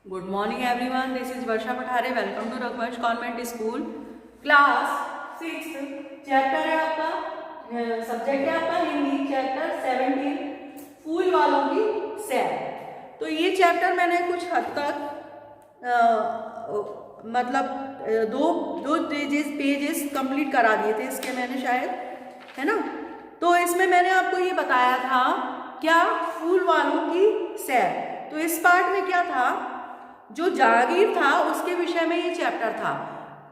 Good morning everyone. This is Varsha Pathare. Welcome to Raghuvansh Convent School. Class 6 chapter है आपका, subject है आपका Hindi, chapter 17 फूल वालों की सैर। तो ये चैप्टर मैंने कुछ हद तक मतलब दो पेजेस कंप्लीट करा दिए थे इसके मैंने शायद, है ना। तो इसमें मैंने आपको ये बताया था क्या, फूल वालों की सैर। तो इस पार्ट में क्या था, जो जहांगीर था उसके विषय में ये चैप्टर था।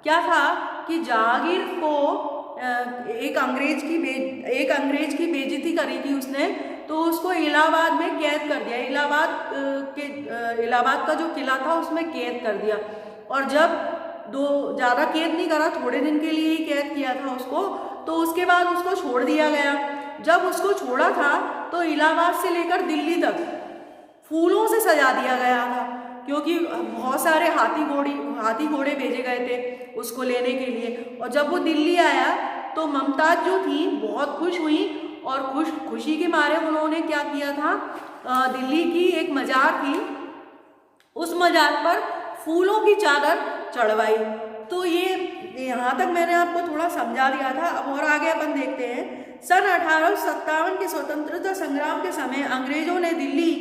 क्या था कि जहांगीर को एक अंग्रेज की बेइज्जती करी थी उसने, तो उसको इलाहाबाद में कैद कर दिया। इलाहाबाद का जो किला था उसमें कैद कर दिया। और जब ज़्यादा कैद नहीं करा, थोड़े दिन के लिए ही कैद किया था उसको, तो उसके बाद उसको छोड़ दिया गया। जब उसको छोड़ा था तो इलाहाबाद से लेकर दिल्ली तक फूलों से सजा दिया गया था, क्योंकि बहुत सारे हाथी घोड़े भेजे गए थे उसको लेने के लिए। और जब वो दिल्ली आया तो मुमताज़ जो थी बहुत खुश हुई, और खुशी के मारे उन्होंने क्या किया था, दिल्ली की एक मजार थी, उस मजार पर फूलों की चादर चढ़वाई। तो ये यहाँ तक मैंने आपको थोड़ा समझा दिया था। अब और आगे अपन देखते हैं। सन 1857 के स्वतंत्रता संग्राम के समय अंग्रेजों ने दिल्ली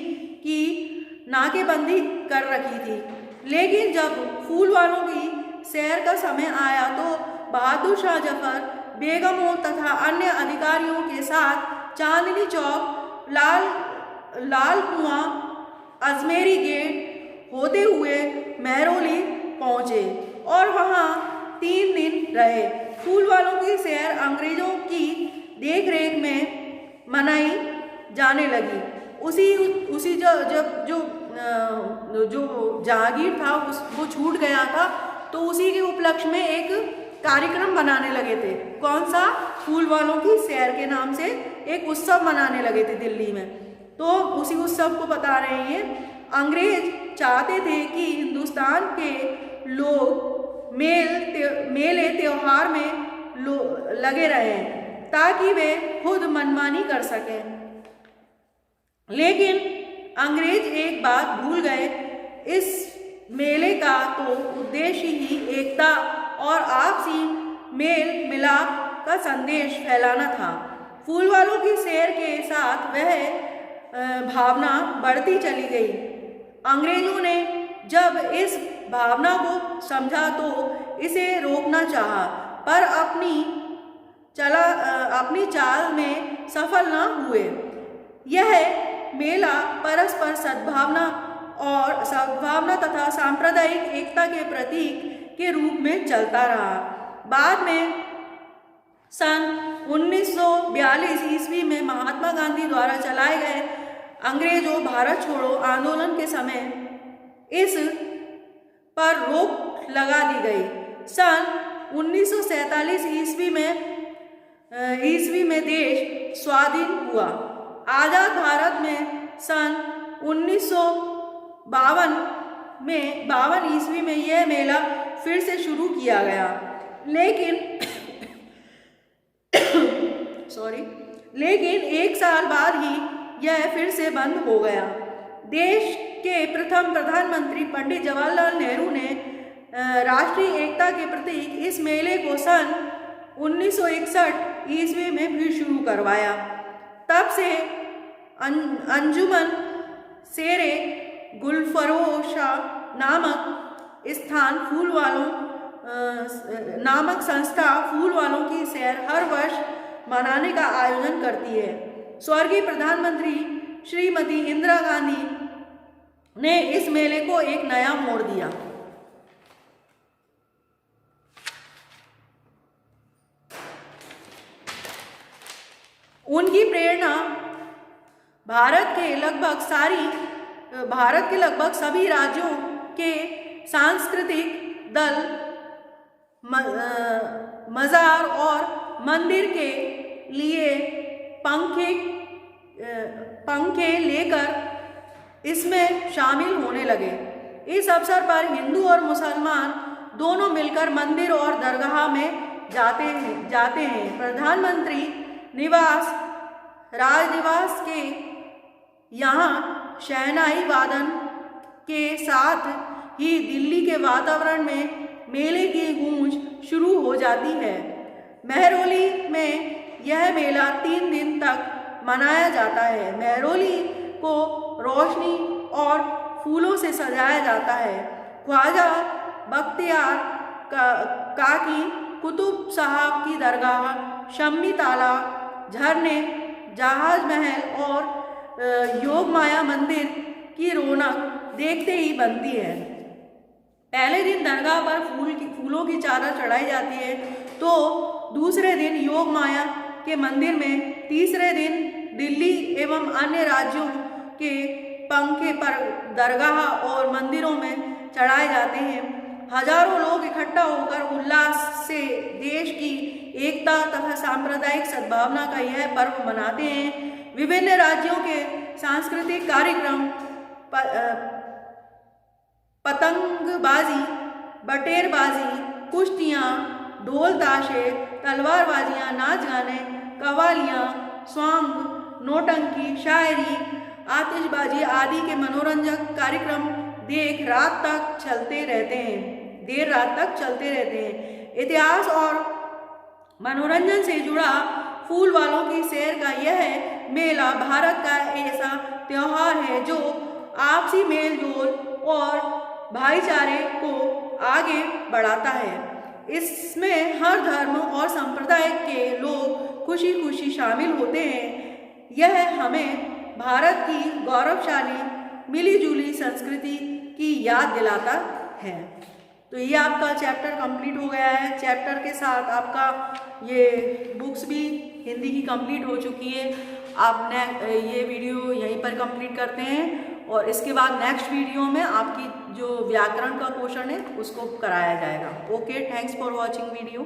की नाकेबंदी कर रखी थी, लेकिन जब फूल वालों की सैर का समय आया तो बहादुर शाह जफर, बेगमों तथा अन्य अधिकारियों के साथ चांदनी चौक, लाल कुआं, अजमेरी गेट होते हुए महरौली पहुँचे और वहाँ 3 दिन रहे। फूल वालों की सैर अंग्रेजों की देखरेख में मनाई जाने लगी। उसी जो जहांगीर था वो छूट गया था, तो उसी के उपलक्ष्य में एक कार्यक्रम बनाने लगे थे। कौन सा? फूल वालों की सैर के नाम से एक उत्सव मनाने लगे थे दिल्ली में। तो उसी उत्सव को बता रहे हैं। अंग्रेज चाहते थे कि हिंदुस्तान के लोग मेले त्योहार में लगे रहें ताकि वे खुद मनमानी कर सकें, लेकिन अंग्रेज एक बात भूल गए, इस मेले का तो उद्देश्य ही एकता और आपसी मेल मिलाप का संदेश फैलाना था। फूल वालों की सैर के साथ वह भावना बढ़ती चली गई। अंग्रेजों ने जब इस भावना को समझा तो इसे रोकना चाहा, पर अपनी चाल में सफल न हुए। यह मेला परस्पर सद्भावना तथा सांप्रदायिक एकता के प्रतीक के रूप में चलता रहा। बाद में सन 1942 ईस्वी में महात्मा गांधी द्वारा चलाए गए अंग्रेजों भारत छोड़ो आंदोलन के समय इस पर रोक लगा दी गई। सन 1947 ईस्वी में देश स्वाधीन हुआ। आज़ाद भारत में सन 1952 ईस्वी में यह मेला फिर से शुरू किया गया, लेकिन 1 साल बाद ही यह फिर से बंद हो गया। देश के प्रथम प्रधानमंत्री पंडित जवाहरलाल नेहरू ने राष्ट्रीय एकता के प्रतीक इस मेले को सन 1961 ईस्वी में फिर शुरू करवाया। तब से अंजुमन शेरे गुलफरोशा नामक संस्था फूल वालों की सैर हर वर्ष मनाने का आयोजन करती है। स्वर्गीय प्रधानमंत्री श्रीमती इंदिरा गांधी ने इस मेले को एक नया मोड़ दिया। उनकी प्रेरणा भारत के लगभग सभी राज्यों के सांस्कृतिक दल मजार और मंदिर के लिए पंखे लेकर इसमें शामिल होने लगे। इस अवसर पर हिंदू और मुसलमान दोनों मिलकर मंदिर और दरगाह में जाते हैं। प्रधानमंत्री राजनिवास के यहाँ शहनाई वादन के साथ ही दिल्ली के वातावरण में मेले की गूंज शुरू हो जाती है। मेहरौली में यह मेला 3 दिन तक मनाया जाता है। मेहरौली को रोशनी और फूलों से सजाया जाता है। ख्वाजा बख्तियार काकी कुतुब साहब की दरगाह, शम्मी तालाब, झरने, जहाज महल और योगमाया मंदिर की रौनक देखते ही बनती है। पहले दिन दरगाह पर फूलों की चादर चढ़ाई जाती है, तो दूसरे दिन योगमाया के मंदिर में, तीसरे दिन दिल्ली एवं अन्य राज्यों के पंखे पर दरगाह और मंदिरों में चढ़ाए जाते हैं। हजारों लोग इकट्ठा होकर उल्लास से देश की एकता तथा सांप्रदायिक सद्भावना का यह पर्व मनाते हैं। विभिन्न राज्यों के सांस्कृतिक कार्यक्रम, पतंगबाजी, बटेरबाजी, कुश्तियाँ, ढोल ताशे, तलवारबाजियाँ, नाच गाने, कव्वालियाँ, सॉन्ग, नौटंकी, शायरी, आतिशबाजी आदि के मनोरंजक कार्यक्रम देर रात तक चलते रहते हैं। इतिहास और मनोरंजन से जुड़ा फूल वालों की सैर का यह मेला भारत का ऐसा त्यौहार है जो आपसी मेल जोल और भाईचारे को आगे बढ़ाता है। इसमें हर धर्म और संप्रदाय के लोग खुशी खुशी शामिल होते हैं। यह हमें भारत की गौरवशाली मिलीजुली संस्कृति की याद दिलाता है। तो ये आपका चैप्टर कंप्लीट हो गया है। चैप्टर के साथ आपका ये बुक्स भी हिंदी की कंप्लीट हो चुकी है। आपने ये वीडियो यहीं पर कंप्लीट करते हैं और इसके बाद नेक्स्ट वीडियो में आपकी जो व्याकरण का क्वेश्चन है उसको कराया जाएगा। Okay, thanks for watching video.